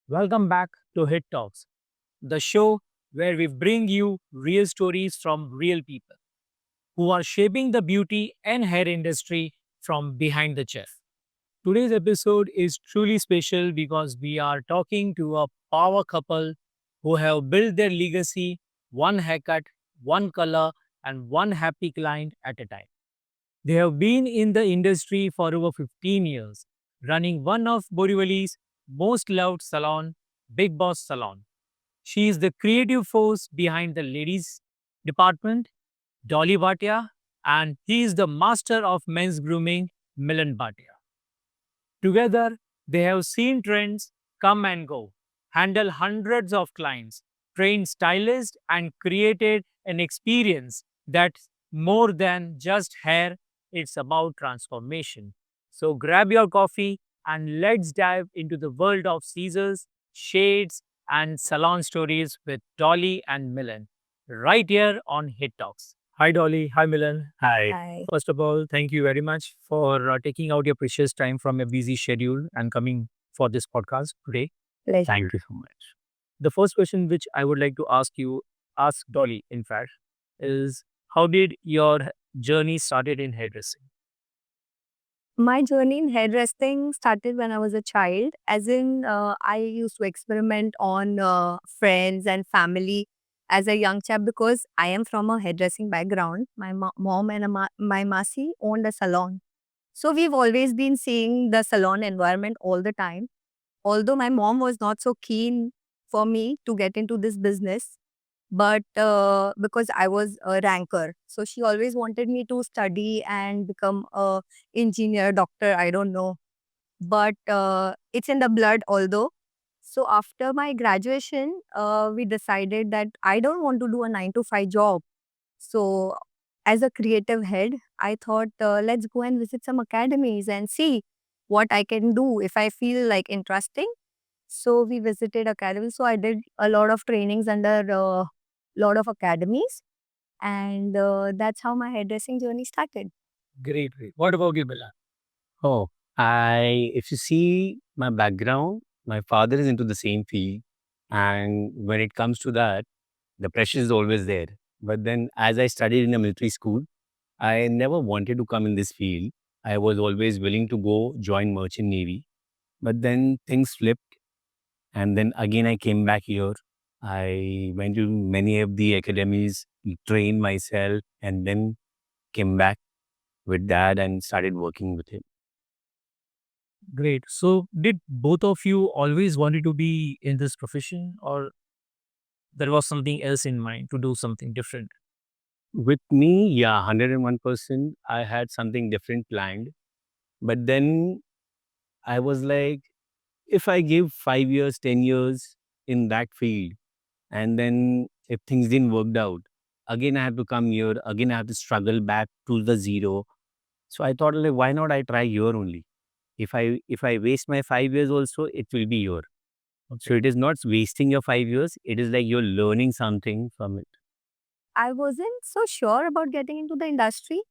Welcome back to Hit Talks, the show where we bring you real stories from real people who are shaping the beauty and hair industry from behind the chair. Today's episode is truly special because we are talking to a power couple who have built their legacy one haircut, one color, and one happy client at a time. They have been in the industry for over 15 years, running one of Borivali's most loved salon, Big Boss Salon. She is the creative force behind the ladies department, Dolly Bhatia, and he is the master of men's grooming, Milan Bhatia. Together, they have seen trends come and go, handled hundreds of clients, trained stylists, and created an experience that's more than just hair, it's about transformation. So grab your coffee and let's dive into the world of scissors, shades, and salon stories with Dolly and Milan right here on Hit Talks. Hi, Dolly. Hi, Milan. Hi. Hi. First of all, thank you very much for taking out your precious time from your busy schedule and coming for this podcast today. Pleasure. Thank you so much. The first question which I would like to ask Dolly, in fact, is how did your journey started in hairdressing? My journey in hairdressing started when I was a child, as in, I used to experiment on friends and family as a young chap because I am from a hairdressing background. My mom and my masi owned a salon. So we've always been seeing the salon environment all the time. Although my mom was not so keen for me to get into this business, but because I was a ranker, so she always wanted me to study and become a engineer, doctor. I don't know, but it's in the blood. Although, so after my graduation, we decided that I don't want to do a 9 to 5 job. So, as a creative head, I thought let's go and visit some academies and see what I can do if I feel like interesting. So we visited academies. So I did a lot of trainings under a lot of academies, and that's how my hairdressing journey started. Great, great. What about you, Milan? Oh, if you see my background, my father is into the same field. And when it comes to that, the pressure is always there. But then, as I studied in a military school, I never wanted to come in this field. I was always willing to go join Merchant Navy. But then things flipped. And then again, I came back here. I went to many of the academies, trained myself, and then came back with dad and started working with him. Great. So, did both of you always wanted to be in this profession, or there was something else in mind to do something different? With me, yeah, 101%. I had something different planned. But then I was like, if I give 5 years, 10 years in that field, and then if things didn't work out, again I have to come here, again I have to struggle back to the zero. So I thought, like, why not I try here only? If I waste my 5 years also, it will be here. So it is not wasting your 5 years, it is like you're learning something from it. I wasn't so sure about getting into the industry,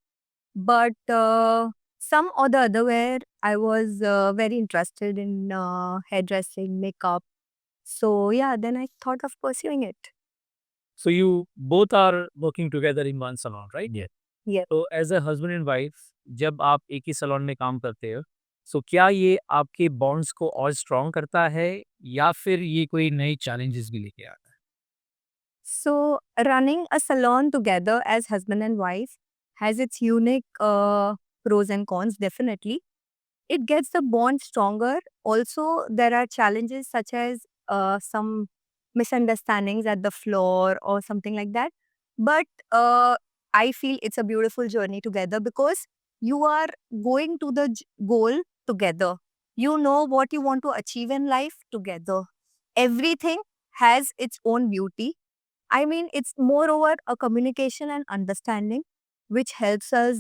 but some or the other where I was very interested in hairdressing, makeup. So yeah, then I thought of pursuing it. So, you both are working together in one salon, right? Yeah. Yeah. तो as a husband and wife जब आप एक ही salon में काम करते हो सो क्या ये आपके बॉन्ड्स को और स्ट्रॉन्ग करता है या फिर ये कोई नए चैलेंजेस भी लेके आता है? So, running a salon together as husband and wife has its unique pros and cons, definitely. It gets the bond stronger. Also, there are challenges such as some misunderstandings at the floor or something like that. But I feel it's a beautiful journey together because you are going to the goal together. You know what you want to achieve in life together. Everything has its own beauty. I mean, it's moreover a communication and understanding, which helps us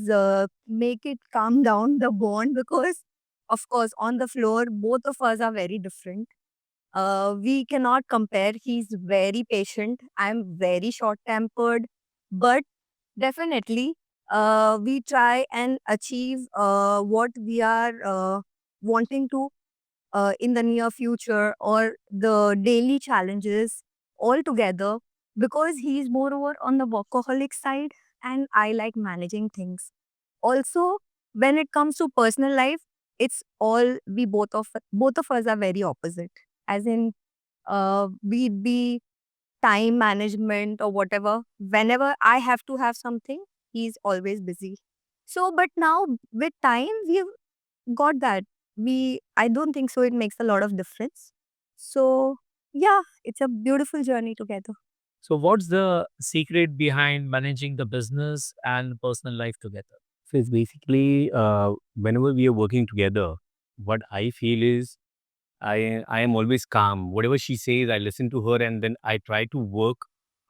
make it calm down the bond because, of course, on the floor, both of us are very different. We cannot compare. He's very patient. I'm very short tempered, but definitely, we try and achieve what we are wanting to. in the near future or the daily challenges all together, because he's moreover on the workaholic side and I like managing things. Also, when it comes to personal life, it's all we both of us are very opposite. As in, be it be time management or whatever. Whenever I have to have something, he's always busy. So, but now with time, we've got that. I don't think so. It makes a lot of difference. So, yeah, it's a beautiful journey together. So, what's the secret behind managing the business and personal life together? So it's basically whenever we are working together, what I feel is I am always calm. Whatever she says, I listen to her and then I try to work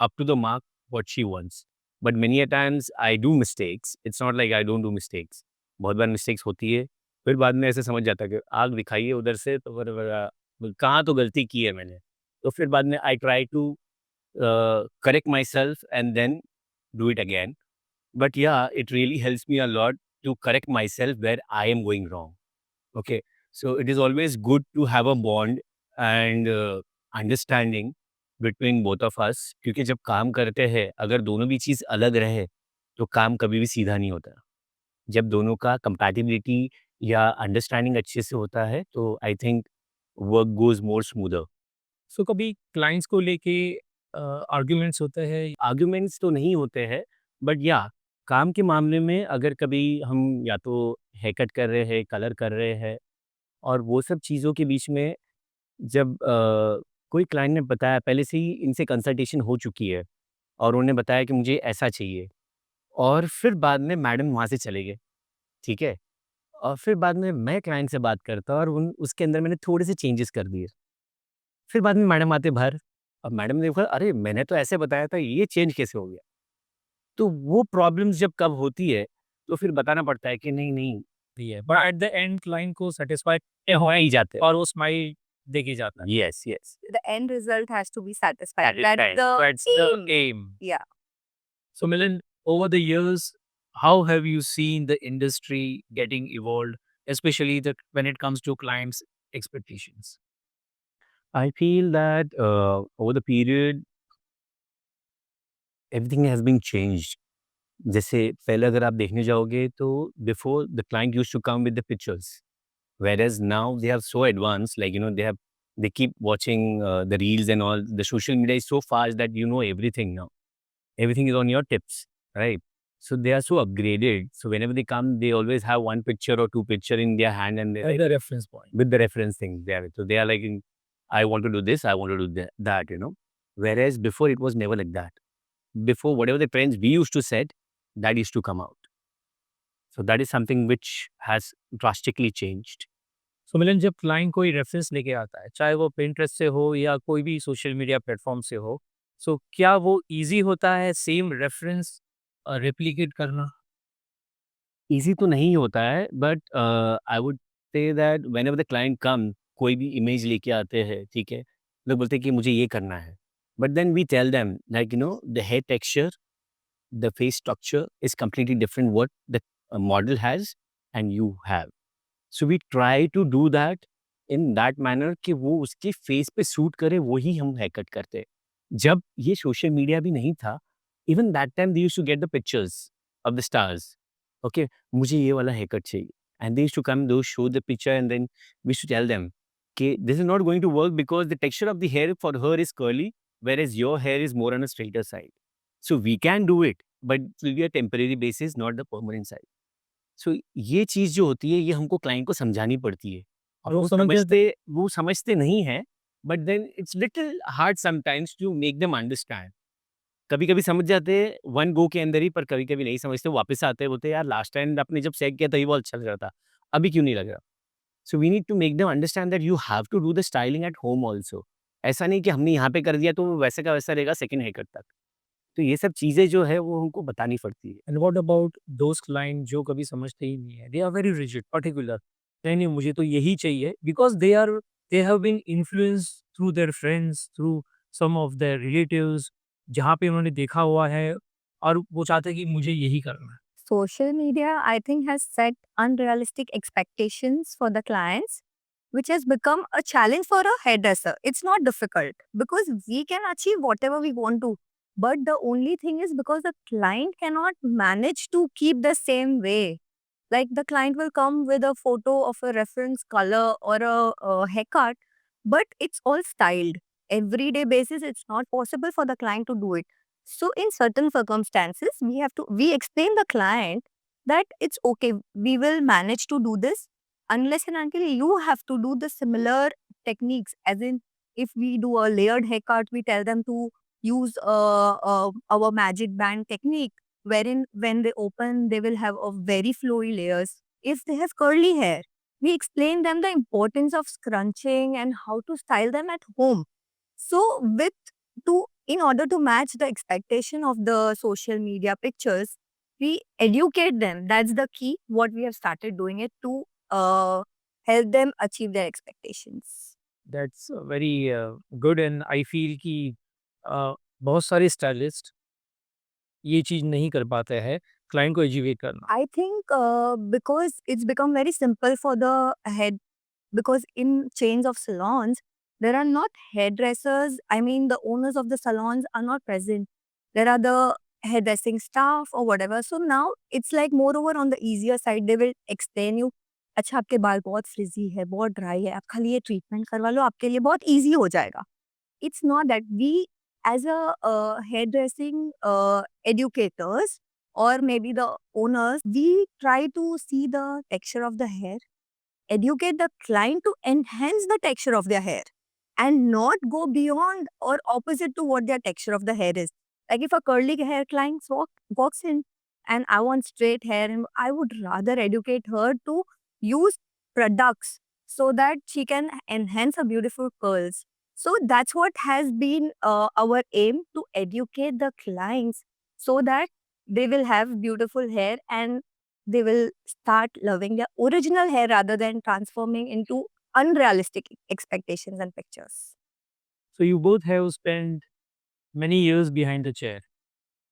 up to the mark what she wants. But many a times I do mistakes. It's not like I don't do mistakes. बहुत बार mistakes होती है. फिर बाद में ऐसे समझ जाता है कि आग दिखाई है उधर से तो फिर कहाँ तो गलती की है मैंने. तो फिर बाद में I try to correct myself and then do it again. But yeah, it really helps me a lot to correct myself where I am going wrong. Okay. So it is always good to have a bond and understanding between both of us. क्योंकि जब काम करते हैं अगर दोनों भी चीज़ अलग रहे तो काम कभी भी सीधा नहीं होता. जब दोनों का कंपैटिबिलिटी या अंडरस्टैंडिंग अच्छे से होता है तो I think work goes more smoother. So कभी क्लाइंट्स को लेके आर्ग्यूमेंट्स होते हैं? आर्ग्यूमेंट्स तो नहीं होते हैं बट या काम के मामले में अगर कभी हम या तो हेयर कट कर रहे हैं, कलर कर रहे हैं और वो सब चीज़ों के बीच में जब कोई क्लाइंट ने बताया पहले से ही इनसे कंसल्टेशन हो चुकी है और उन्होंने बताया कि मुझे ऐसा चाहिए और फिर बाद में मैडम वहाँ से चले गए, ठीक है? और फिर बाद में मैं क्लाइंट से बात करता और उन उसके अंदर मैंने थोड़े से चेंजेस कर दिए। फिर बाद में मैडम आते बाहर, अब मैडम ने देखा अरे! मैंने तो ऐसे बताया था, ये चेंज कैसे हो गया? तो वो प्रॉब्लम्स जब कब होती है, तो फिर बताना पड़ता है कि नहीं, दी है but at the end client को सेटिस्फाइड हो ही जाते हैं। और वो स्माइल देके जाता है. Yes, yes. The end result has to be satisfied. Satisfied. That's aim. the aim. Yeah. So, Milind, over the years, how have you seen the industry getting evolved, especially when it comes to clients' expectations? I feel that over the period everything has been changed. जैसे पहले अगर आप देखने जाओगे तो before the client used to come with the pictures whereas now they are so advanced like they keep watching the reels and all. The social media is so fast that you know everything now. Everything is on your tips, right? So they are so upgraded, so whenever they come they always have one picture or two picture in their hand and they're At like, the reference point. with the reference thing there. So they are like, I want to do this, I want to do that. Whereas before it was never like that. Before, whatever the trends we used to set, that used to come out. So that is something which has drastically changed. सो मिलन जब client कोई reference लेके आता है, चाहे वो Pinterest से हो या कोई भी सोशल मीडिया प्लेटफॉर्म से हो, सो क्या वो ईज़ी होता है सेम रेफरेंस रेप्लिकेट करना? Easy तो नहीं होता है, but I would say that whenever the client come, कोई भी इमेज लेके आते हैं, ठीक है? लोग बोलते हैं कि मुझे ये करना है. But then we tell them like the hair texture, the face structure is completely different what the model has and you have. So we try to do that in that manner कि वो उसके face पे suit करे वही हम hair cut करते हैं. जब ये सोशल मीडिया भी नहीं था, even that time they used to get the pictures of the stars. Okay, मुझे ये वाला हेयर कट चाहिए. And they used to come, they would show the picture and then we used to tell them कि this is not going to work because the texture of the hair for her is curly whereas your hair is more on a straighter side. So we can do it, but it will be a temporary basis, not the permanent side. सो ये चीज़ जो होती है ये हमको client को समझानी पड़ती है और वो समझते नहीं हैं but then it's little hard sometimes to make them understand. कभी-कभी समझ जाते हैं वन गो के अंदर ही पर कभी-कभी नहीं समझते, वापस आते हैं बोलते हैं यार लास्ट टाइम आपने जब सेट किया था ये बहुत अच्छा लग रहा था, अभी क्यों नहीं लग रहा? So we need to make them understand that you have to do the styling at home also. ऐसा नहीं कि हमने यहाँ पे कर दिया तो वो वैसे का वैसा रहेगा सेकंड हेयर कट तक. तो ये सब चीज़ें जो है वो हमको बतानी पड़ती है. And what about those client जो कभी समझते ही नहीं है? They are very rigid, particular. नहीं, मुझे तो यही चाहिए because they have been influenced through their friends, through some of their relatives, जहाँ पे उन्होंने देखा हुआ है और वो चाहते हैं कि मुझे यही करना है. Social media, I think, has set unrealistic expectations for the clients. which has become a challenge for a hairdresser. It's not difficult because we can achieve whatever we want to. But the only thing is because the client cannot manage to keep the same way. Like the client will come with a photo of a reference color or a haircut, but it's all styled. Everyday basis, it's not possible for the client to do it. So in certain circumstances, we explain the client that it's okay, we will manage to do this unless and until you have to do the similar techniques. As in, if we do a layered haircut, we tell them to use our magic band technique, wherein when they open, they will have a very flowy layers. If they have curly hair, we explain them the importance of scrunching and how to style them at home. So in order to match the expectation of the social media pictures, we educate them. That's the key. What we have started doing it to help them achieve their expectations. That's very good, and I feel कि बहुत सारे stylist ये चीज़ नहीं कर पाते हैं, client को educate करना। I think because it's become very simple for the head, because in chains of salons, there are not hairdressers. I mean, the owners of the salons are not present. There are the hairdressing staff or whatever. So now it's like moreover on the easier side. They will explain you, अच्छा आपके बाल बहुत फ्रिजी है, बहुत dry है, आप खाली ये ट्रीटमेंट करवा लो, आपके लिए बहुत इजी हो जाएगा. It's not that we, as a hairdressing educators or maybe the owners, we try to see the texture of the hair, educate the client to enhance the texture of their hair and not go beyond or opposite to what their texture of the hair is. Like if a curly hair client walks in and I want straight hair, and I would rather educate her to use products so that she can enhance her beautiful curls. So that's what has been our aim, to educate the clients so that they will have beautiful hair and they will start loving their original hair rather than transforming into unrealistic expectations and pictures. So you both have spent many years behind the chair.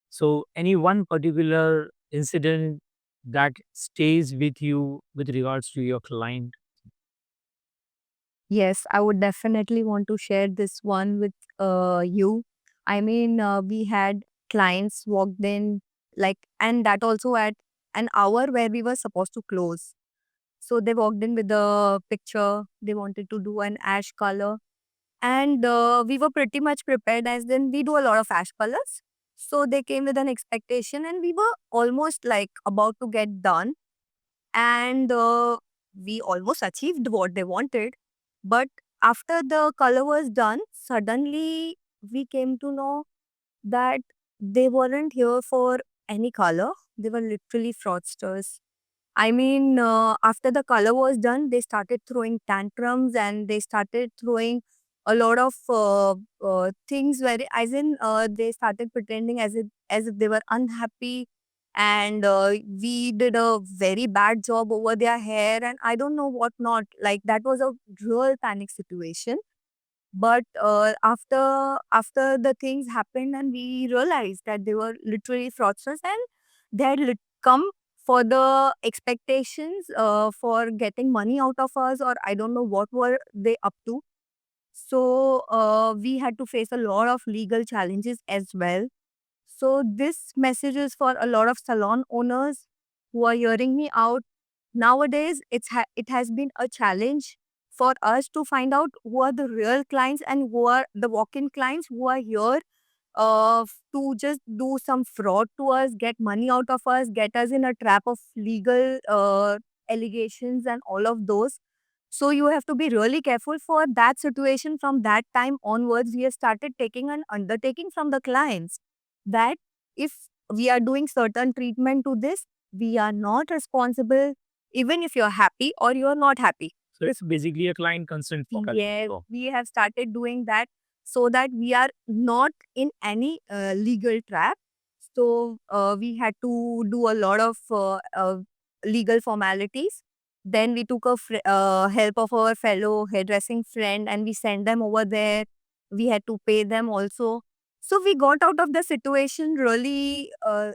So any one particular incident that stays with you with regards to your client? Yes, I would definitely want to share this one with you. I mean, we had clients walked in, like, and that also at an hour where we were supposed to close. So they walked in with the picture. They wanted to do an ash color. And we were pretty much prepared, as then we do a lot of ash colors. So they came with an expectation and we were almost like about to get done. And we almost achieved what they wanted. But after the color was done, suddenly we came to know that they weren't here for any color. They were literally fraudsters. I mean, after the color was done, they started throwing tantrums and they started throwing a lot of things where, as in, they started pretending as if they were unhappy, and we did a very bad job over their hair, and I don't know what not. Like that was a real panic situation. But after the things happened, and we realized that they were literally fraudsters, and they had come for the expectations for getting money out of us, or I don't know what were they up to. So we had to face a lot of legal challenges as well. So this message is for a lot of salon owners who are hearing me out. Nowadays, it has been a challenge for us to find out who are the real clients and who are the walk-in clients who are here to just do some fraud to us, get money out of us, get us in a trap of legal allegations and all of those. So you have to be really careful for that situation. From that time onwards, we have started taking an undertaking from the clients that if we are doing certain treatment to this, we are not responsible, even if you're happy or you're not happy. So it's basically a client consent for Yes, so we have started doing that so that we are not in any legal trap. So we had to do a lot of legal formalities. Then we took help of our fellow hairdressing friend and we sent them over there. We had to pay them also. So we got out of the situation really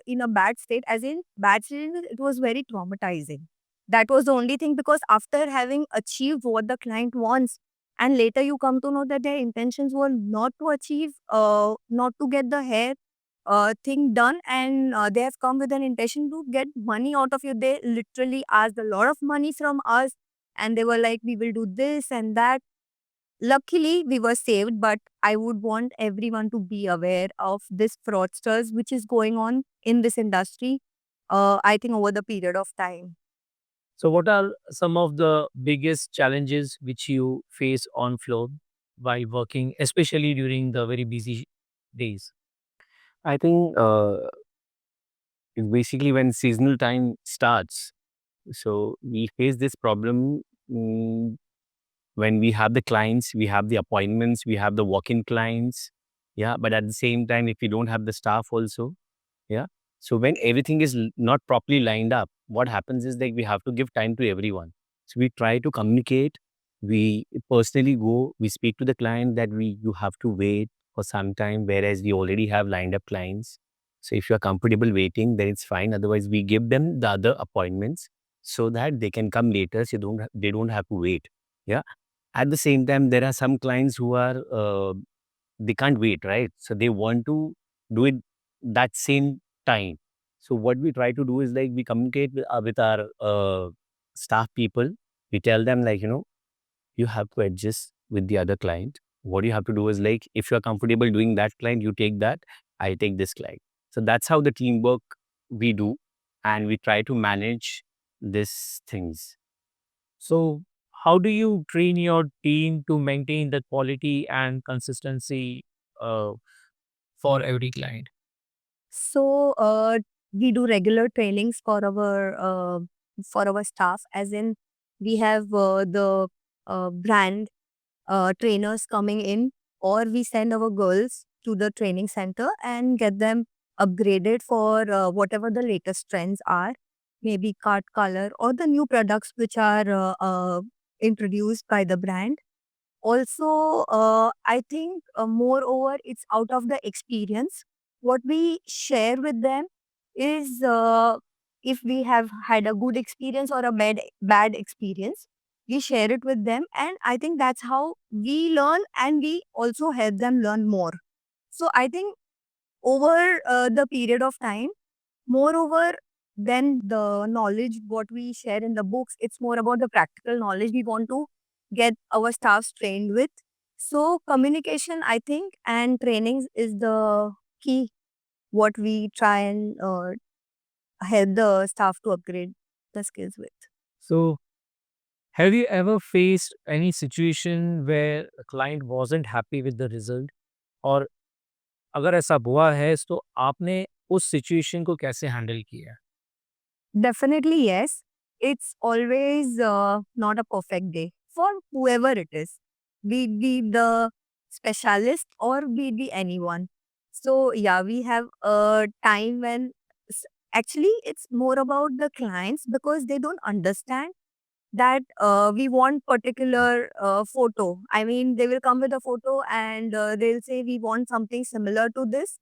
in a bad state. As in bad state, it was very traumatizing. That was the only thing, because after having achieved what the client wants, and later you come to know that their intentions were not to achieve, not to get the hair thing done, and they have come with an intention to get money out of you. They literally asked a lot of money from us, and they were like, we will do this and that. Luckily, we were saved, but I would want everyone to be aware of this fraudsters which is going on in this industry, I think over the period of time. So, what are some of the biggest challenges which you face on floor while working, especially during the very busy days? I think basically when seasonal time starts, so we face this problem mm, when we have the clients, we have the appointments, we have the walk-in clients. Yeah, but at the same time, if we don't have the staff also, yeah. So when everything is not properly lined up, what happens is that we have to give time to everyone. So we try to communicate. We personally go, we speak to the client that you have to wait for some time, whereas we already have lined up clients. So if you are comfortable waiting, then it's fine. Otherwise, we give them the other appointments so that they can come later. So they don't have to wait. Yeah. At the same time, there are some clients who are they can't wait, right? So they want to do it that same time. So what we try to do is like we communicate with our staff people. We tell them like, you have to adjust with the other client. What you have to do is like, if you are comfortable doing that client, you take that. I take this client. So that's how the teamwork we do, and we try to manage these things. So, how do you train your team to maintain the quality and consistency uh, for every client? So, we do regular trainings for our staff, as in we have the brand trainers coming in, or we send our girls to the training center and get them upgraded for whatever the latest trends are, maybe cut color or the new products which are introduced by the brand. Also, I think moreover, it's out of the experience. What we share with them is if we have had a good experience or a bad experience, we share it with them, and I think that's how we learn, and we also help them learn more. So I think over the period of time, moreover than the knowledge what we share in the books, it's more about the practical knowledge we want to get our staffs trained with. So communication, I think, and trainings is the key what we try and help the staff to upgrade the skills with. So, have you ever faced any situation where a client wasn't happy with the result? और अगर ऐसा हुआ है तो आपने उस situation को कैसे हैंडल किया? Definitely, yes. It's always not a perfect day for whoever it is, be it be the specialist or be it be anyone. So, yeah, we have a time when actually it's more about the clients, because they don't understand that we want particular photo. I mean, they will come with a photo and they'll say we want something similar to this,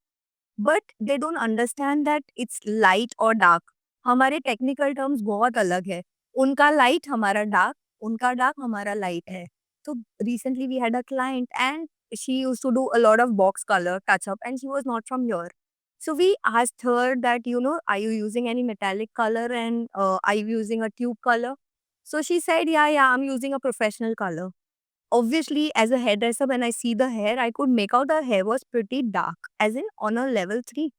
but they don't understand that it's light or dark. हमारे technical terms बहुत अलग है. उनका light हमारा dark, उनका dark हमारा light है. So recently we had a client and she used to do a lot of box color touch up, and she was not from here. So we asked her that, are you using any metallic color, and are you using a tube color? So she said, yeah, I'm using a professional color. Obviously, as a hairdresser, when I see the hair, I could make out her hair was pretty dark, as in on a level 3.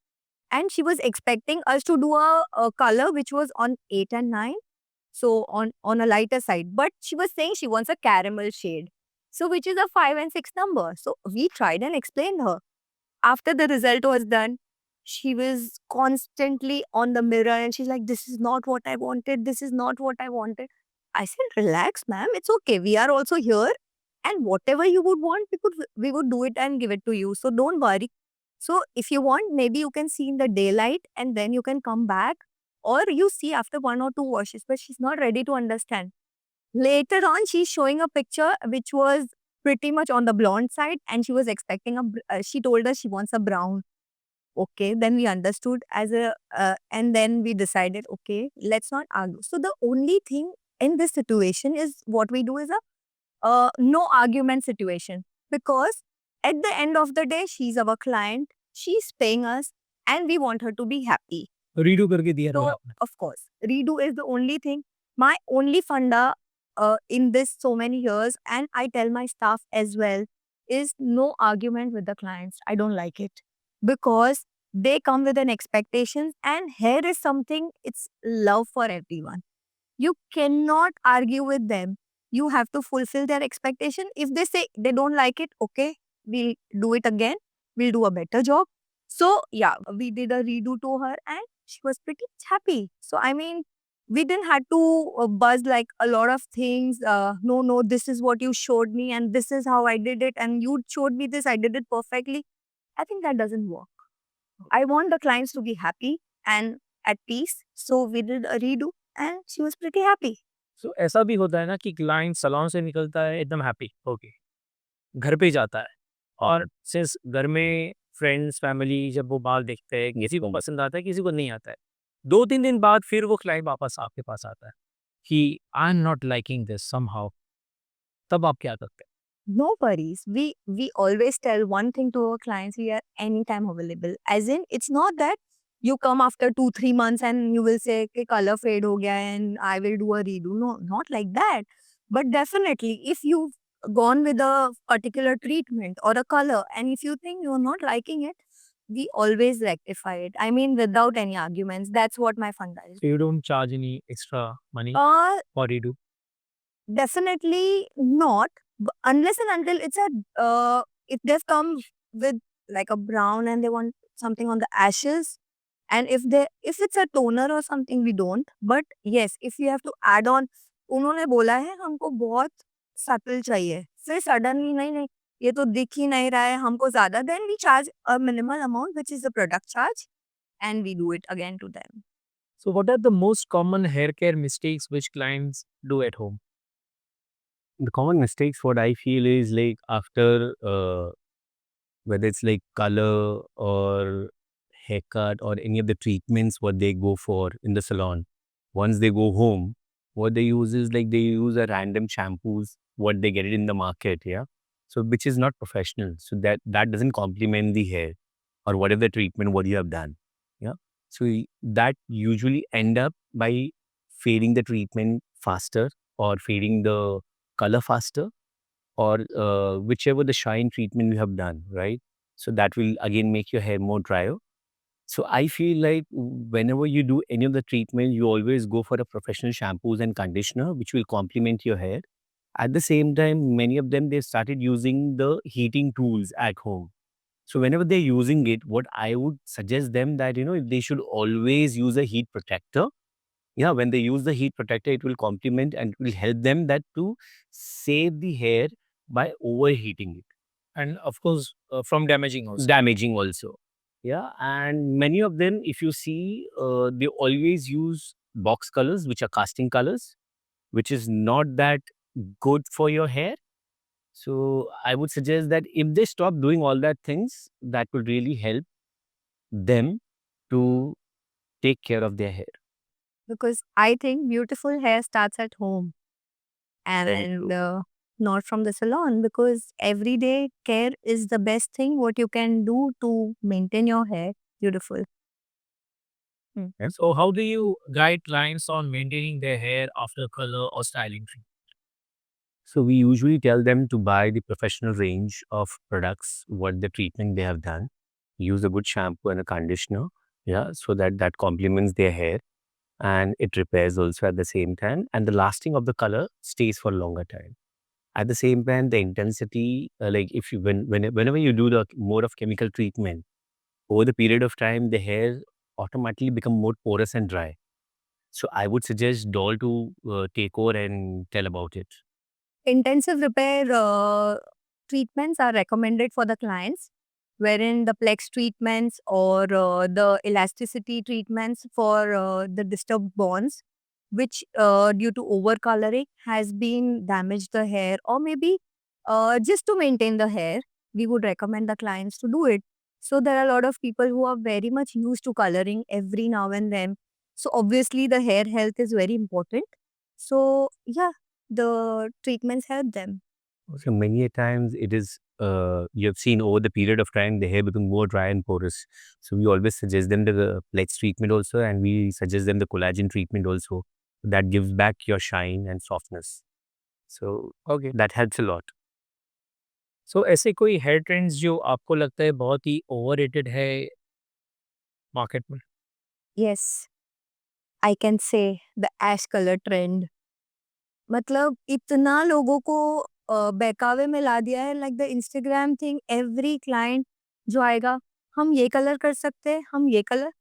And she was expecting us to do a color which was on 8 and 9, so on a lighter side. But she was saying she wants a caramel shade, so which is a 5 and 6 number. So we tried and explained her. After the result was done, she was constantly on the mirror and she's like, this is not what I wanted. This is not what I wanted. I said, relax, ma'am. It's okay. We are also here. And whatever you would want, we would do it and give it to you. So don't worry. So if you want, maybe you can see in the daylight and then you can come back. Or you see after 1 or 2 washes, but she's not ready to understand. Later on, she's showing a picture which was pretty much on the blonde side, and she was expecting she told us she wants a brown. Okay, then we understood and then we decided, okay, let's not argue. So the only thing in this situation is what we do is a no argument situation, because at the end of the day, she's our client, she's paying us, and we want her to be happy. Redo करके दिया So, रहा आपने. of course, redo is the only thing. My only funda in this so many years, and I tell my staff as well, is no argument with the clients. I don't like it because they come with an expectation, and hair is something, it's love for everyone. You cannot argue with them. You have to fulfill their expectation. If they say they don't like it, okay, we'll do it again. We'll do a better job. So yeah, we did a redo to her and she was pretty happy. So I mean, we didn't have to buzz like a lot of things. No, this is what you showed me and this is how I did it and you showed me this, I did it perfectly. I think that doesn't work. I want the clients to be happy and at peace. So we did a redo and she was pretty happy. सो ऐसा भी होता है ना कि client salon से निकलता है एकदम हैप्पी ओके, घर पे जाता है और सिंस घर में फ्रेंड्स फैमिली जब वो बाल देखते हैं किसी को पसंद आता है किसी को नहीं आता है, 2-3 दिन बाद फिर वो क्लाइंट वापस आपके पास आता है कि I am not liking this somehow, तब आप क्या करते हैं? No worries. We always tell one thing to our clients: we are anytime available. As in, it's not that you come after 2-3 months and you will say कि color fade हो गया and I will do a redo. No, not like that. But definitely, if you've gone with a particular treatment or a color, and if you think you're not liking it, we always rectify it. I mean, without any arguments. That's what my funda is. So you don't charge any extra money Uh, for redo? Definitely not, unless and until it's if they've come with like a brown and they want something on the ashes, and if it's a toner or something, we don't. But yes, if you have to add on, उन्होंने बोला है हमको बहुत subtle चाहिए, फिर suddenly नहीं नहीं ये तो दिख ही नहीं रहा है हमको ज़्यादा, then we charge a minimal amount which is the product charge and we do it again to them. So what are the most common hair care mistakes which clients do at home? The common mistakes, what I feel is like after whether it's like color or haircut or any of the treatments what they go for in the salon, once they go home, what they use is like they use a random shampoos what they get it in the market, yeah. So which is not professional. So that doesn't complement the hair or whatever the treatment what you have done, yeah. So that usually end up by fading the treatment faster or fading the color faster or whichever the shine treatment you have done, right? So that will again make your hair more drier. So I feel like whenever you do any of the treatment, you always go for a professional shampoos and conditioner, which will complement your hair. At the same time, many of them, they started using the heating tools at home. So whenever they're using it, what I would suggest them that, they should always use a heat protector. Yeah, when they use the heat protector, it will complement and it will help them that to save the hair by overheating it. And of course, from damaging also. Damaging also. Yeah, and many of them, if you see, they always use box colors, which are casting colors, which is not that good for your hair. So I would suggest that if they stop doing all that things, that would really help them to take care of their hair. Because I think beautiful hair starts at home Very and true. not from the salon, because everyday care is the best thing what you can do to maintain your hair beautiful. So how do you guide clients on maintaining their hair after color or styling treatment? So we usually tell them to buy the professional range of products, what the treatment they have done. Use a good shampoo and a conditioner, yeah, so that complements their hair and it repairs also at the same time. And the lasting of the color stays for a longer time. At the same time, the intensity, like if you whenever you do the more of chemical treatment, over the period of time, the hair automatically become more porous and dry. So I would suggest Doll to take over and tell about it. Intensive repair treatments are recommended for the clients, wherein the plex treatments or the elasticity treatments for the disturbed bonds, which due to overcoloring has been damaged the hair, or maybe just to maintain the hair, we would recommend the clients to do it. So there are a lot of people who are very much used to coloring every now and then. So obviously the hair health is very important. So yeah, the treatments help them. So many a times it is, you have seen over the period of time, the hair become more dry and porous. So we always suggest them the flex treatment also, and we suggest them the collagen treatment also. That gives back your shine and softness. So Okay. that helps a lot. सो ऐसे कोई hair trends जो आपको लगता है बहुत ही overrated है market में? Yes, I can say the ash color trend. मतलब इतना लोगों को बहकावे में ला दिया है, like the Instagram thing, every client जो आएगा, हम ये कलर कर सकते हैं, हम ये कलर,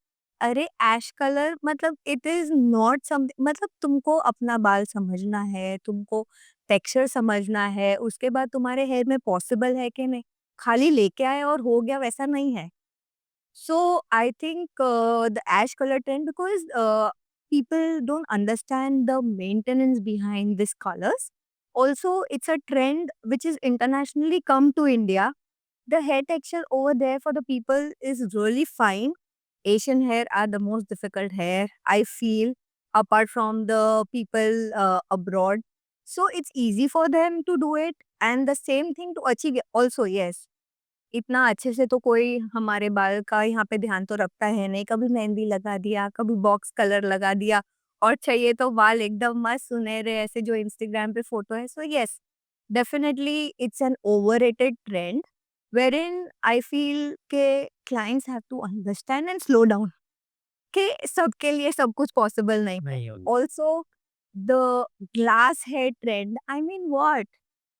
अरे ऐश कलर, मतलब इट इज नॉट समथिंग, मतलब तुमको अपना बाल समझना है, तुमको टेक्सचर समझना है, उसके बाद तुम्हारे हेयर में पॉसिबल है कि नहीं, खाली लेके आए और हो गया वैसा नहीं है. So I think the ash color trend, because people don't understand the maintenance behind these colors. Also, it's a trend which is internationally come to India. The hair texture over there for the people is really fine. Asian hair are the most difficult hair, I feel, apart from the people abroad. So it's easy for them to do it, and the same thing to achieve also, yes. इतना अच्छे से तो कोई हमारे बाल का यहाँ पे ध्यान तो रखता है नहीं, कभी मेहंदी लगा दिया, कभी बॉक्स कलर लगा दिया, और चाहिए तो बाल एकदम मस्त सुनहरे ऐसे जो इंस्टाग्राम पे फोटो है. So yes, definitely it's an overrated trend wherein I feel के clients have to understand and slow down कि सबके लिए सब कुछ पॉसिबल नहीं. नहीं होगी. Also, the glass hair trend, I mean what?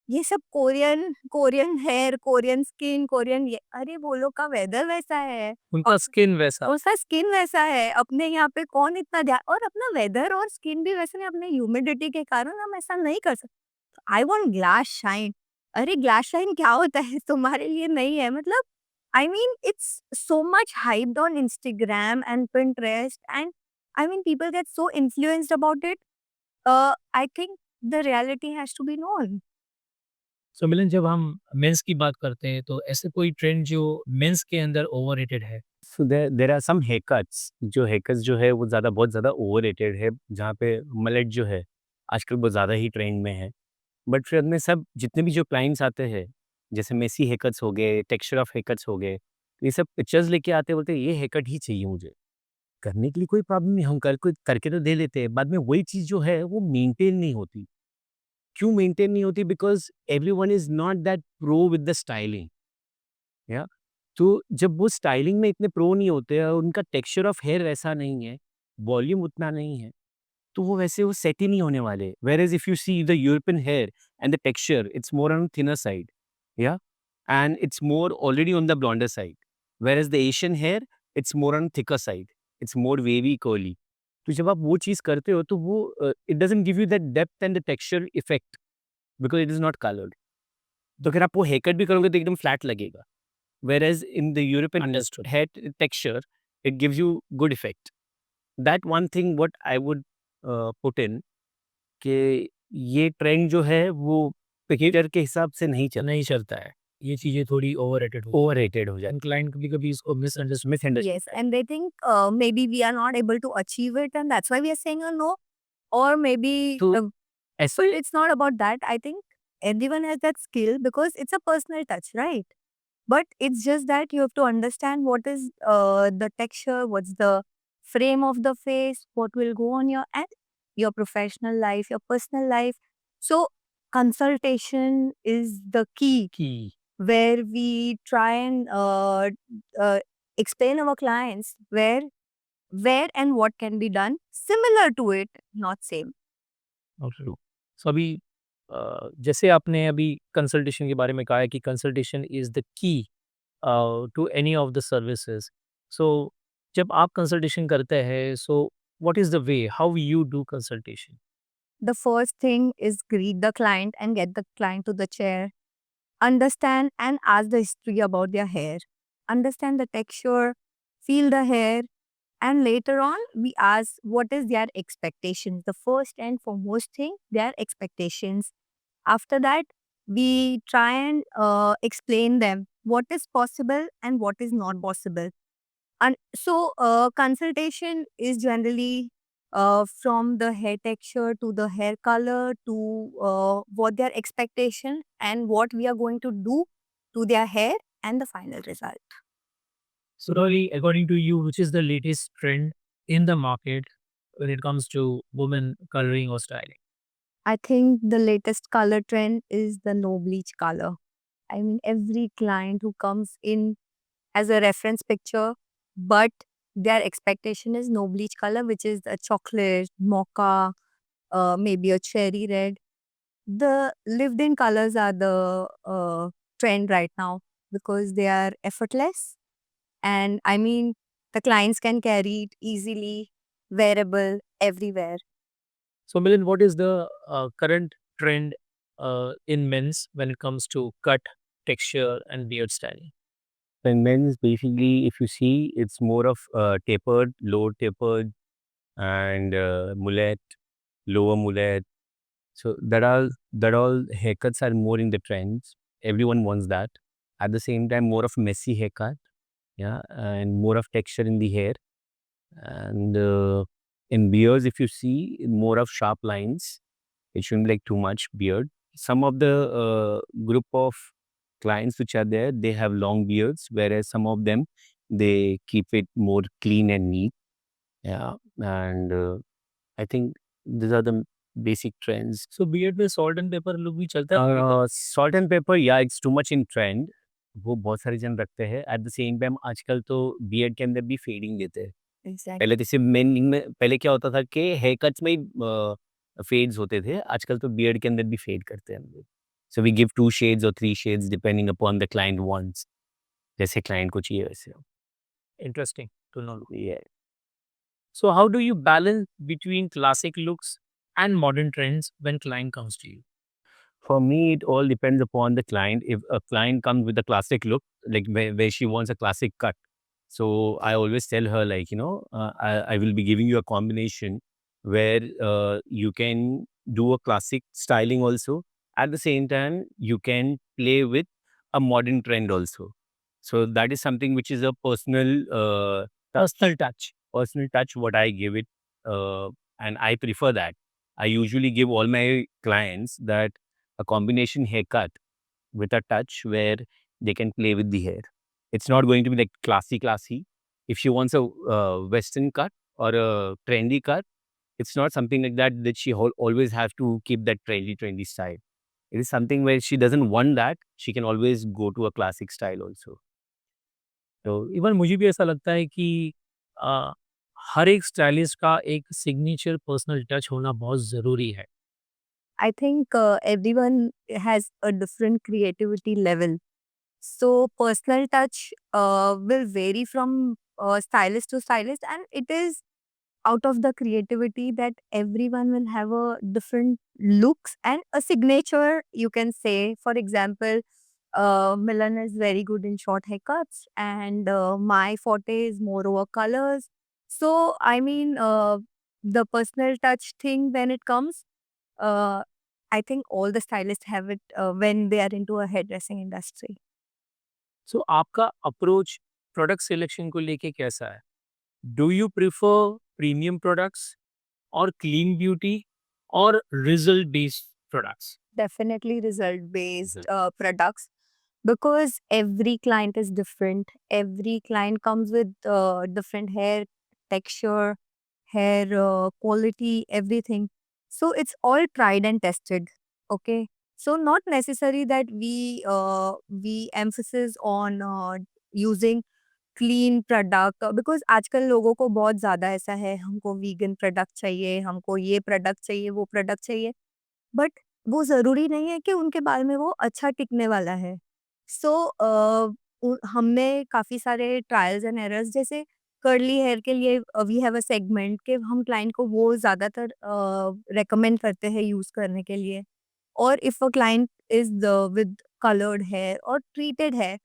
ये सब Korean Korean hair, Korean skin, Korean ये, अरे वो लोग का वेदर वैसा है, उनका स्किन वैसा. उसका स्किन वैसा है, अपने यहाँ पे कौन इतना ध्यान, और अपना वेदर और स्किन भी वैसे नहीं, अपने ह्यूमिडिटी के कारण हम ऐसा नहीं कर सकते. I want glass shine. अरे ग्लास शाइन क्या होता है? तुम्हारे लिए नहीं है, मतलब I mean it's so much hyped on Instagram and Pinterest, and I mean people get so influenced about it. I think the reality has to be known. So Milan, जब हम मेंस की बात करते हैं तो ऐसे कोई ट्रेंड जो मेंस के अंदर ओवररेटेड है? सो देर आर सम हेयरकट्स, जो हेयरकट्स जो है वो बहुत ज़्यादा ओवररेटेड है, जहाँ पे मलेट जो है आजकल बहुत ज़्यादा ही ट्रेंड में है. बट फिर अपने सब जितने भी जो क्लाइंट्स आते हैं, जैसे मेसी हेयरकट्स हो गए, टेक्सचर ऑफ हेयरकट्स हो गए, ये सब पिक्चर्स लेके आते हैं, बोलते हैं ये हेयरकट ही चाहिए मुझे. करने के लिए कोई प्रॉब्लम नहीं, हम करके तो दे लेते हैं, बाद में वही चीज़ जो है वो मेंटेन नहीं होती. क्यों मेंटेन नहीं होती? Because everyone is not that pro with the styling. या तो जब वो स्टाइलिंग में इतने प्रो नहीं होते और उनका टेक्सचर ऑफ हेयर वैसा नहीं है, वॉल्यूम उतना नहीं है, तो वो वैसे वो सेट ही नहीं होने वाले. Whereas if you see the European hair and the texture, it's more on thinner side. या and it's more already on the blonder side. Whereas the Asian hair, it's more on thicker side. It's more wavy curly. तो जब आप वो चीज़ करते हो तो वो it doesn't give you that depth and the texture effect, because it is not coloured. तो अगर आप वो हेयर कट भी करोगे तो एकदम फ्लैट लगेगा. Whereas in the European Understood. hair texture, it gives you good effect. That one thing what I would put in कि ये ट्रेंड जो है वो पिक्चर के हिसाब से नहीं चल, नहीं चलता है, ये चीजें थोड़ी ओवररेटेड हो. ओवररेटेड हो जाए, क्लाइंट कभी कभी इसको misunderstand. Misunderstand. Yes, and they think maybe we are not able to achieve it, and that's why we are saying a no. Or maybe तो but ऐसे it's not about that. I think everyone has that skill because it's a personal touch, right? But it's just that you have to understand what is the texture, what's the frame of the face, what will go on your professional life, your personal life. So consultation is the key की where we try and uh, explain our clients where and what can be done similar to it, not same. सो अभी जैसे आपने अभी consultation के बारे में कहा है कि consultation is the key to any of the services. So जब आप कंसल्टेशन करते हैं, so what is the way how you do consultation? The first thing is greet the client and get the client to the chair. Understand and ask the history about their hair. Understand the texture, feel the hair, and later on we ask what is their expectations. The first and foremost thing, their expectations. After that, we try and explain them what is possible and what is not possible. And so, consultation is generally from the hair texture to the hair color to what their expectation and what we are going to do to their hair and the final result. So, Dolly, according to you, which is the latest trend in the market when it comes to women coloring or styling? I think the latest color trend is the no bleach color. I mean, every client who comes in as a reference picture, but their expectation is no bleach color, which is a chocolate, mocha, maybe a cherry red. The lived in colors are the trend right now because they are effortless. And I mean, the clients can carry it easily, wearable everywhere. So, Milind, what is the current trend in men's when it comes to cut, texture, and beard styling? In men's, basically, if you see, it's more of tapered, low tapered, and mullet, lower mullet. So that all haircuts are more in the trends. Everyone wants that. At the same time, more of messy haircut, yeah, and more of texture in the hair. And in beards, if you see, more of sharp lines. It shouldn't be like too much beard. Some of the group of clients which are there, they have long beards, whereas some of them they keep it more clean and neat. Yeah, and I think these are the basic trends. So, beard में salt and pepper look भी चलता है? Salt and pepper, yeah, it's too much in trend. वो बहुत सारे जन रखते हैं. At the same time, आजकल तो beard के अंदर भी fading देते हैं. Exactly. पहले जैसे मेन में पहले क्या होता था कि हेयर कट्स में ही फेड्स होते थे. आजकल तो बियर्ड के अंदर भी फेड करते हैं हम लोग. सो वी गिव 2 शेड्स और 3 shades depending upon the client wants. जैसे क्लाइंट को चाहिए वैसे. Interesting to know. Yeah. So, how do you balance between classic looks and modern trends when client comes to you? For me, it all depends upon the client. If a client comes with a classic look, like where she wants a classic cut, so I always tell her, like, I will be giving you a combination where you can do a classic styling also. At the same time, you can play with a modern trend also. So that is something which is a Personal touch. personal touch what I give it, and I prefer that. I usually give all my clients that a combination haircut with a touch where they can play with the hair. It's not going to be like classy. If she wants a western cut or a trendy cut, it's not something like that she always have to keep that trendy style. It is something where she doesn't want that. She can always go to a classic style also. So even मुझे भी ऐसा लगता है कि अ, हर एक stylist का एक signature personal touch होना बहुत ज़रूरी है. I think everyone has a different creativity level. So personal touch will vary from stylist to stylist, and it is out of the creativity that everyone will have a different looks and a signature. You can say, for example, Milan is very good in short haircuts, and my forte is more over colors. So I mean, the personal touch thing when it comes. Uh, I think all the stylists have it when they are into a hairdressing industry. सो आपका approach product selection को लेके कैसा है? Do you prefer premium products और clean beauty और result based products? Definitely result based Result. products because every client is different. Every client comes with different hair texture, hair quality, everything. So it's all tried and tested. Okay. So not necessary that we emphasis on using clean product because आजकल लोगों को बहुत ज़्यादा ऐसा है, हमको vegan product चाहिए, हमको ये प्रोडक्ट चाहिए, वो प्रोडक्ट चाहिए, बट वो ज़रूरी नहीं है कि उनके बाल में वो अच्छा टिकने वाला है। सो हमने काफ़ी सारे ट्रायल्स एंड एरर्स जैसे कर्ली हेयर के लिए वी हैव अ सेगमेंट कि हम क्लाइंट को वो ज़्यादातर रिकमेंड करते हैं यूज़ करने के लिए। और if a client is with coloured hair और ट्रीटेड है,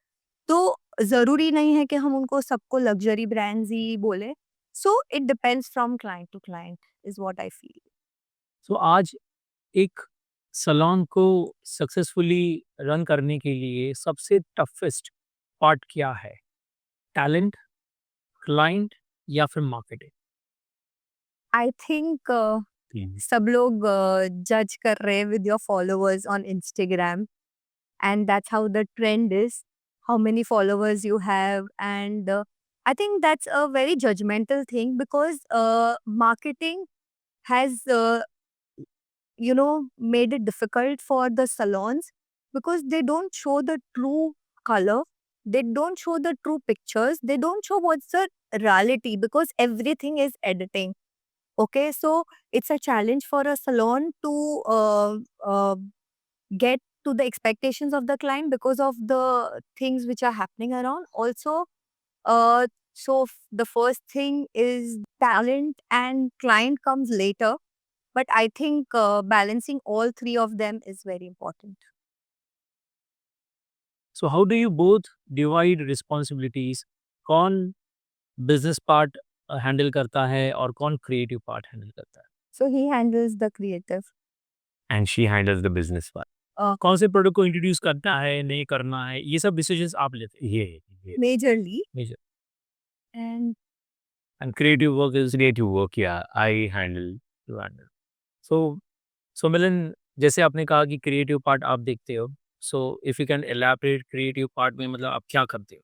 तो ज़रूरी नहीं है कि हम उनको सबको लग्ज़री ब्रांड्स ही बोलें। So it depends from client to client is what I feel. So आज एक सैलून को सक्सेसफुली रन करने के लिए सबसे टफेस्ट पार्ट क्या है? टैलेंट, क्लाइंट या फिर मार्केटिंग? I think Hmm. सब लोग जज कर रहे हैं with your followers on Instagram, and that's how the trend is, how many followers you have. And I think that's a very judgmental thing, because marketing has made it difficult for the salons, because they don't show the true color, they don't show the true pictures, they don't show what's the reality, because everything is editing. Okay, so it's a challenge for a salon to get to the expectations of the client, because of the things which are happening around. Also, the first thing is talent and client comes later, but I think balancing all three of them is very important. So how do you both divide responsibilities? कौन business part handle करता है और कौन creative part handle करता है? So he handles the creative. And she handles the business part. कौन से product को इंट्रोड्यूस करना है, नहीं करना है, ये सब डिसीजंस आप लेते हैं? Yeah. Majorly. Major. And And creative work is Creative work, yeah, I handle. to handle. So मिलन, जैसे आपने कहा कि क्रिएटिव पार्ट आप देखते हो, so if you can elaborate creative part में मतलब आप क्या करते हो?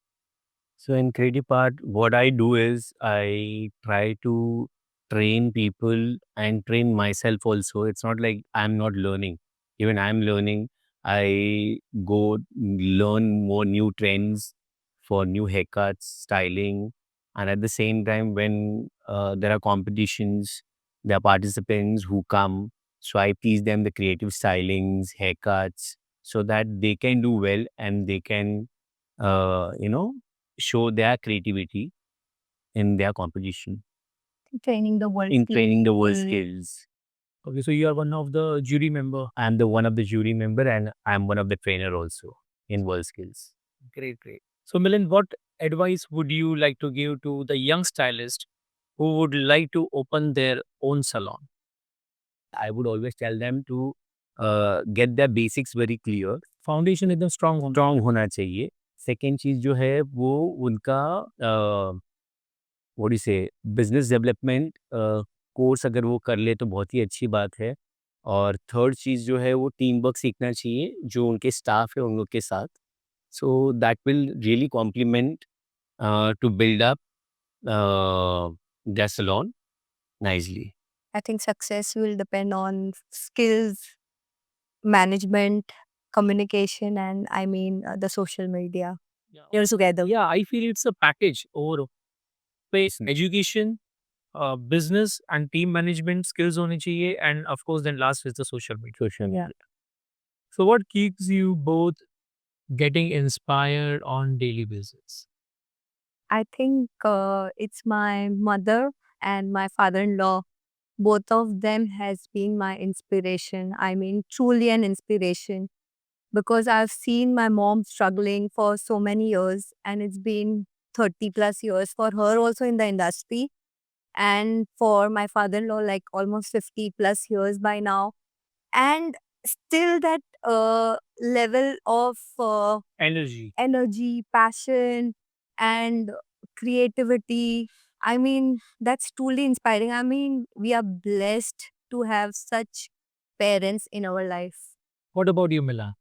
So in creative part, what I do is I try to train people and train myself also. It's not like I'm not learning. Even I'm learning. I go learn more new trends for new haircuts, styling, and at the same time, when there are competitions, there are participants who come. So I teach them the creative stylings, haircuts, so that they can do well and they can, you know, show their creativity in their competition, training the world in team training the world people. skills. Okay, so you are one of the jury member. I'm the one of the jury member and I'm one of the trainer also in world skills. Great, great. So Milan, what advice would you like to give to the young stylist who would like to open their own salon? I would always tell them to get their basics very clear. Foundation एकदम strong होना. Strong होना चाहिए. Second चीज जो है वो उनका what से बिजनेस डेवलपमेंट कोर्स अगर वो कर ले तो बहुत ही अच्छी बात है. और थर्ड चीज़ जो है वो टीम वर्क सीखना चाहिए जो उनके स्टाफ है उन लोग के साथ. So that will really complement to build up their salon nicely. I think success will depend on skills, management, communication, and I mean the social media. You're together. Yeah, I feel it's a package overall. Space, education, business and team management skills होने चाहिए, and of course then last is the social media. Social Yeah. media. So what keeps you both getting inspired on daily basis? I think it's my mother and my father-in-law. Both of them has been my inspiration. I mean, truly an inspiration, because I've seen my mom struggling for so many years, and it's been 30 plus years for her also in the industry, and for my father-in-law like almost 50 plus years by now, and still that level of Energy. energy, passion, and creativity. I mean, that's truly inspiring. I mean, we are blessed to have such parents in our life. What about you, Mila?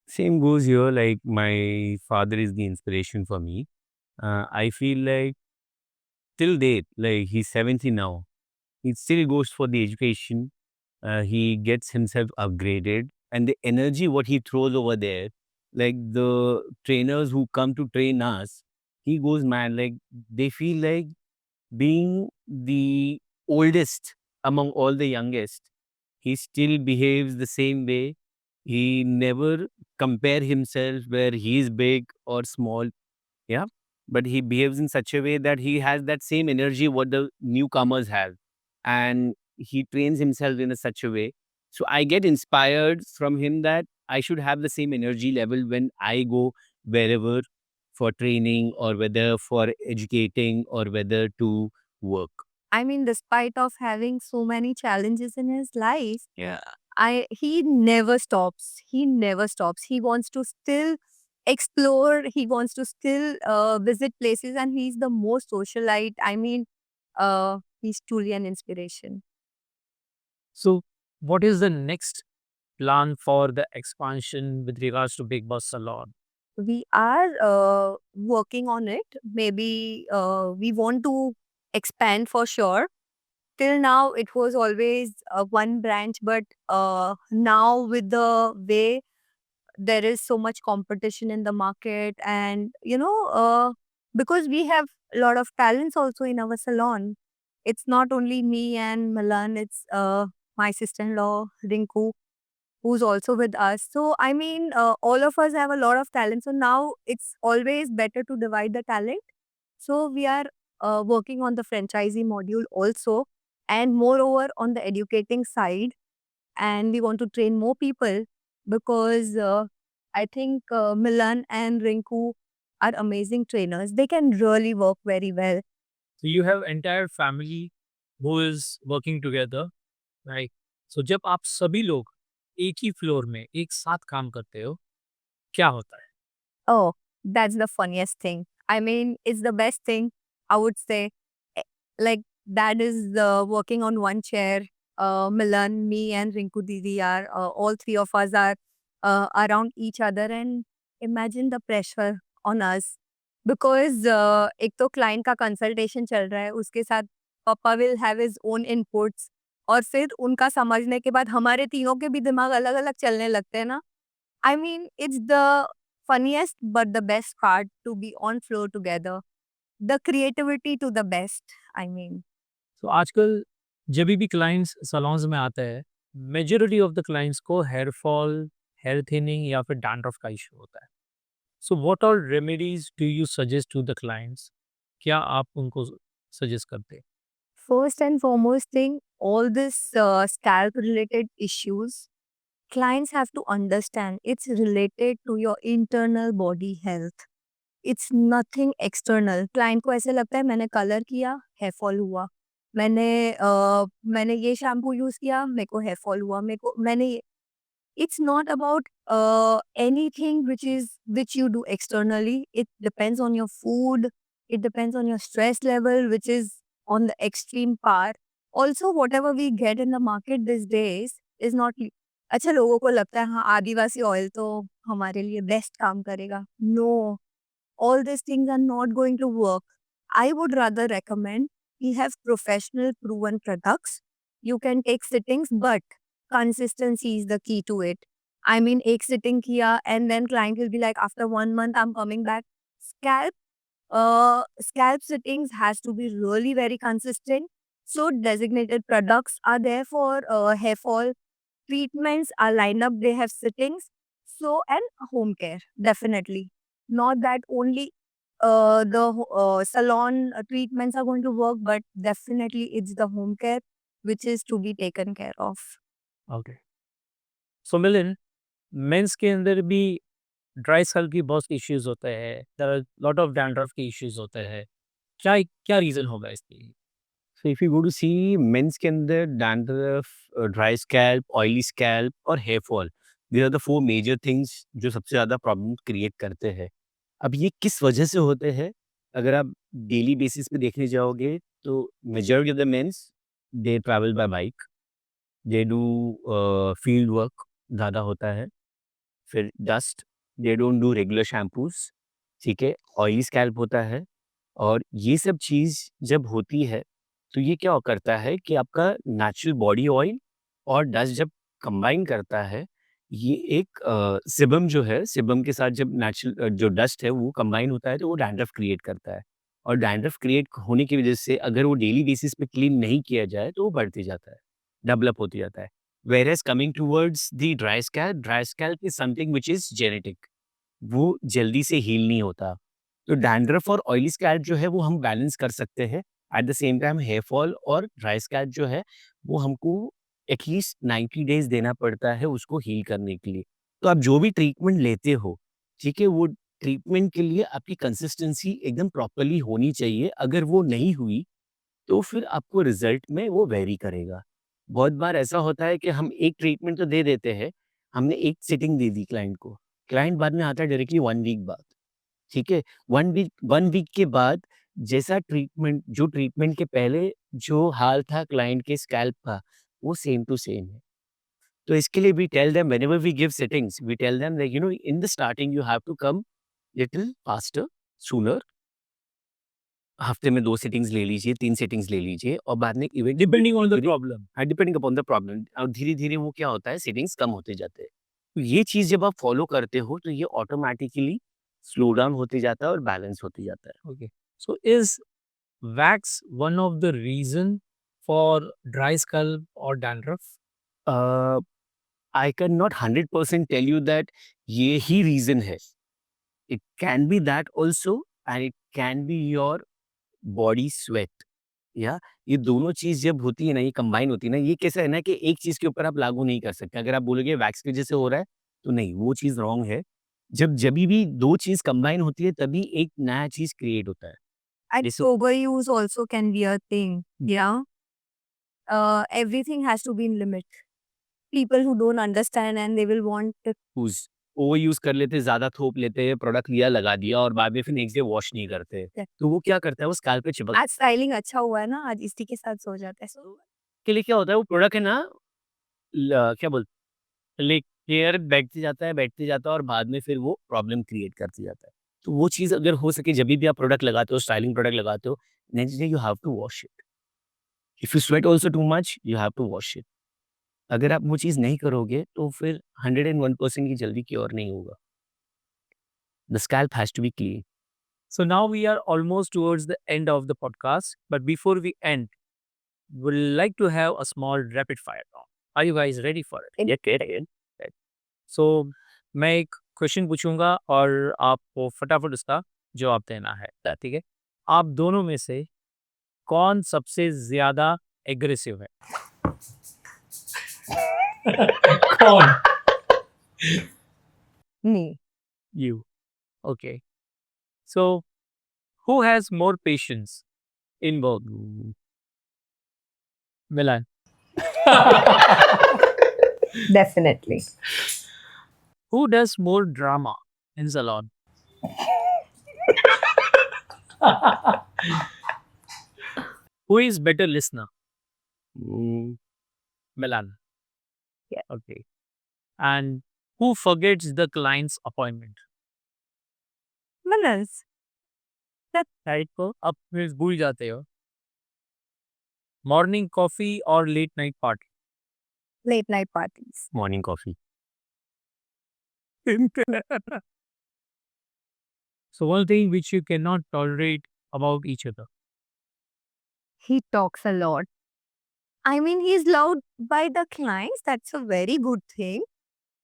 Same goes here. Like my father is the inspiration for me. I feel like till date, like he's 70 now, he still goes for the education. He gets himself upgraded, and the energy what he throws over there, like the trainers who come to train us, he goes mad. Like they feel like being the oldest among all the youngest. He still behaves the same way. He never compare himself where he is big or small. Yeah. But he behaves in such a way that he has that same energy what the newcomers have. And he trains himself in a such a way. So I get inspired from him that I should have the same energy level when I go wherever for training or whether for educating or whether to work. I mean, despite of having so many challenges in his life, Yeah. he never stops. He never stops. He wants to still explore. He wants to still visit places, and he's the most socialite. I mean, he's truly an inspiration. So, what is the next plan for the expansion with regards to Big Boss Salon? We are working on it. Maybe we want to expand for sure. Till now, it was always one branch, but now with the way there is so much competition in the market, and because we have a lot of talents also in our salon. It's not only me and Milan, it's my sister-in-law Rinku, who's also with us. So I mean, all of us have a lot of talent, so now it's always better to divide the talent. So we are working on the franchisee module also, and moreover on the educating side, and we want to train more people because I think Milan and Rinku are amazing trainers. They can really work very well. So, you have entire family who is working together, right? So, जब आप सभी लोग एक ही floor में एक साथ काम करते हो, क्या होता है? Oh, that's the funniest thing. I mean, it's the best thing, I would say. Eh, Like, that is working on one chair. Milan, me, and Rinku Didi are, all three of us are around each other. And imagine the pressure on us. Because एक तो client का consultation चल रहा है, उसके साथ पापा will have his own inputs. और फिर उनका समझने के बाद हमारे तीनों के भी दिमाग अलग-अलग चलने लगते हैं ना. I mean, it's the funniest but the best part to be on floor together. The creativity to the best, I mean. तो आजकल जब भी क्लाइंट्स सैलून्स में आते हैं, मेजॉरिटी ऑफ द क्लाइंट्स को हेयर फॉल, हेयर थिनिंग या फिर डैंड्रफ का इशू होता है। So what are remedies do you suggest to the clients? क्या आप उनको सजेस्ट करते हैं? First and foremost thing, all this scalp related issues, clients have to understand it's related to your internal body health. It's nothing external. Client को ऐसे लगता है मैंने कलर किया, हेयर फॉल हुआ। मैंने ये शैम्पू यूज़ किया, मेरे को हेयर फॉल हुआ। मेरे को मैंने ये It's not about anything which you do externally. It depends on your food. It depends on your stress level, which is on the extreme part. Also, whatever we get in the market these days is not. अच्छा लोगों को लगता है हाँ आदिवासी oil तो हमारे लिए best काम करेगा. No, all these things are not going to work. I would rather recommend we have professional proven products. You can take sittings, but consistency is the key to it. I mean, ek sitting kiya and then client will be like, after 1 month, I'm coming back. Scalp, scalp sittings has to be really very consistent. So designated products are there for hair fall. Treatments are lined up. They have sittings. So, and home care, definitely. Not that only the salon treatments are going to work, but definitely it's the home care which is to be taken care of. Okay. So Milin, men's के अंदर भी dry scalp की बहुत issues होते हैं, there are lot of dandruff के issues होते हैं। क्या क्या रीजन होगा इसके लिए? So if you go to see men's के अंदर dandruff, dry scalp, oily scalp और hair fall, these are the four major things जो सबसे ज़्यादा प्रॉब्लम क्रिएट करते हैं। अब ये किस वजह से होते हैं? अगर आप डेली बेसिस पे देखने जाओगे तो majority of the mens they travel by bike, they do field work ज़्यादा होता है, फिर dust, they don't do regular shampoos, ठीक है, ऑयली स्कैल्प होता है। और ये सब चीज़ जब होती है तो ये क्या करता है कि आपका नेचुरल बॉडी ऑयल और डस्ट जब कंबाइन करता है, ये एक सिबम जो है, सिबम के साथ जब नेचुरल जो डस्ट है वो कंबाइन होता है तो वो डैंड्रफ क्रिएट करता है। और डैंड्रफ क्रिएट होने की वजह से अगर वो डेली बेसिस पे क्लीन नहीं किया जाए तो वो बढ़ते जाता है, डेवलप होते जाता है। Whereas coming towards the dry scalp is something which is genetic. वो जल्दी से हील नहीं होता। तो डैंड्रफ और ऑयली स्कैल्प जो है वो हम बैलेंस कर सकते हैं। At the same time here fall और ड्राई स्कैल्प जो है वो हमको एटलीस्ट 90 डेज़ देना पड़ता है उसको हील करने के लिए। तो आप जो भी ट्रीटमेंट लेते हो, ठीक है, वो ट्रीटमेंट के लिए आपकी कंसिस्टेंसी एकदम प्रॉपर्ली होनी चाहिए। अगर वो नहीं हुई तो फिर आपको रिजल्ट में वो वेरी करेगा। बहुत बार ऐसा होता है कि हम एक ट्रीटमेंट तो दे देते हैं, हमने एक सिटिंग दे दी क्लाइंट को, क्लाइंट बाद में आता है डायरेक्टली 1 वीक बाद, ठीक है? 1 वीक के बाद जैसा ट्रीटमेंट के पहले जो हाल था क्लाइंट के स्कैल्प का, वो सेम टू सेम है। तो इसके लिए we tell them whenever we give settings, we tell them like in the starting you have to come little faster, sooner. हफ्ते में 2 सेटिंग्स ले लीजिए, 3 सेटिंग्स ले लीजिए और बाद में event Depending on the problem. Depending upon the problem और धीरे-धीरे वो क्या होता है सेटिंग्स कम होते जाते हैं। तो ये चीज़ जब आप फॉलो करते हो तो ये ऑटोमैटिकली स्लो डाउन होते जाता है और बैलेंस होते जाता है। Okay. So is wax one of the reason for dry scalp or dandruff? I can not 100% tell you that ये ही रीज़न है। It can be that also and it can be your body sweat. या ये दोनों चीज़ जब होती है ना, ये कंबाइन होती है ना, ये कैसा है ना कि एक चीज़ के ऊपर आप लागू नहीं कर सकते। अगर आप बोलोगे वैक्स की वजह से हो रहा है, तो नहीं, वो चीज़ रॉन्ग है। जभी भी 2 चीज़ कंबाइन होती है, तभी एक नया चीज़ क्रिएट होता है। And जैसे overuse also can be a thing. Yeah. Everything has to be in limit. People who don't understand and they will want to use over use कर लेते हैं, ज़्यादा थोप लेते हैं, प्रोडक्ट लिया, लगा दिया और बाद में फिर नेक्स्ट डे वॉश नहीं करते। Yeah. तो वो क्या करता है, वो स्कैल्प पे चिपक आज स्टाइलिंग अच्छा हुआ है ना, आज इसी के साथ सो जाता है। के लिए क्या होता है, वो प्रोडक्ट है ना क्या बोलते लेयर बैठते जाता है और बाद में फिर वो प्रॉब्लम क्रिएट करते जाता है। तो वो चीज़ अगर हो सके जब भी आप प्रोडक्ट लगाते हो, स्टाइलिंग प्रोडक्ट लगाते हो, next day you have to wash it. If you sweat also too much you have to wash it. अगर आप वो चीज़ नहीं करोगे तो फिर 101% की जल्दी क्योर नहीं होगा। The scalp has to be clean. So now we are almost towards the end of the podcast, but before we end, we'd like to have a small rapid fire round. Are you guys ready for it? ये कह रहे हैं। So मैं एक question पूछूंगा और आपको फटाफट उसका जवाब देना है, ठीक है? आप दोनों में से कौन सबसे ज्यादा एग्रेसिव है? कौन? Me. You. Okay. So who has more patience in work? Milan. Definitely. Who does more drama in salon? Who is better listener? Mm, Milan. Yeah. Okay. And who forgets the client's appointment? Manas. Right को अब फिर भूल जाते हो। Morning coffee और late night party? Late night parties. Morning coffee. So one thing which you cannot tolerate about each other. He talks a lot. I mean, he's loved by the clients. That's a very good thing.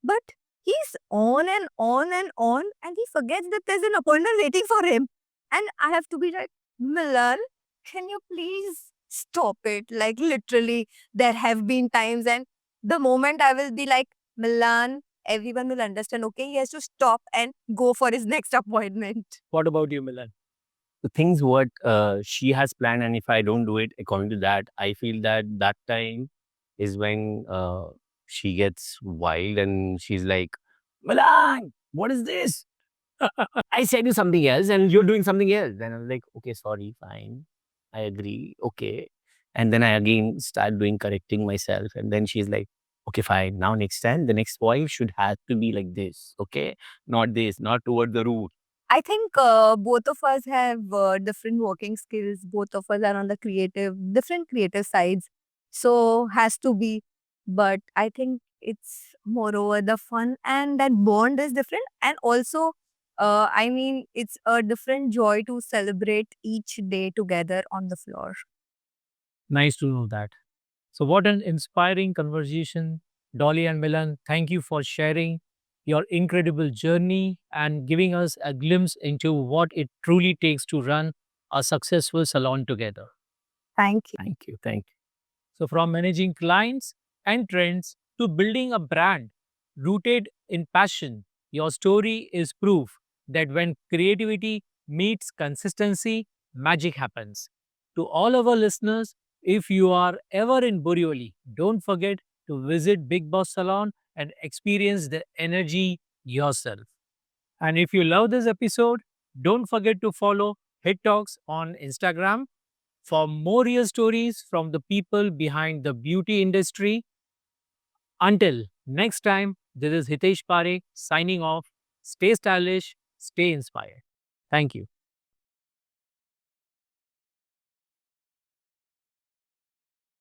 But he's on and on and on, and he forgets that there's an appointment waiting for him. And I have to be like, Milan, can you please stop it? Like, literally, there have been times, and the moment I will be like, Milan, everyone will understand, okay, he has to stop and go for his next appointment. What about you, Milan? The things what she has planned, and if I don't do it according to that, I feel that that time is when she gets wild and she's like, Milan, what is this? I said you something else and you're doing something else. Then I was like, okay, sorry, fine. I agree. Okay. And then I again start doing correcting myself. And then she's like, okay, fine. Now next time, the next voice should have to be like this. Okay. Not this, not toward the root. I think both of us have different working skills. Both of us are on the different creative sides. So has to be. But I think it's moreover the fun and that bond is different. And also, I mean, it's a different joy to celebrate each day together on the floor. Nice to know that. So what an inspiring conversation. Dolly and Milan, thank you for sharing your incredible journey and giving us a glimpse into what it truly takes to run a successful salon together. Thank you. Thank you. Thank you. So, from managing clients and trends to building a brand rooted in passion, your story is proof that when creativity meets consistency, magic happens. To all our listeners, if you are ever in Burioli, don't forget to visit Big Boss Salon and experience the energy yourself. And if you love this episode, don't forget to follow Head Talks on Instagram for more real stories from the people behind the beauty industry. Until next time, this is Hitesh Parekh signing off. Stay stylish, stay inspired. Thank you.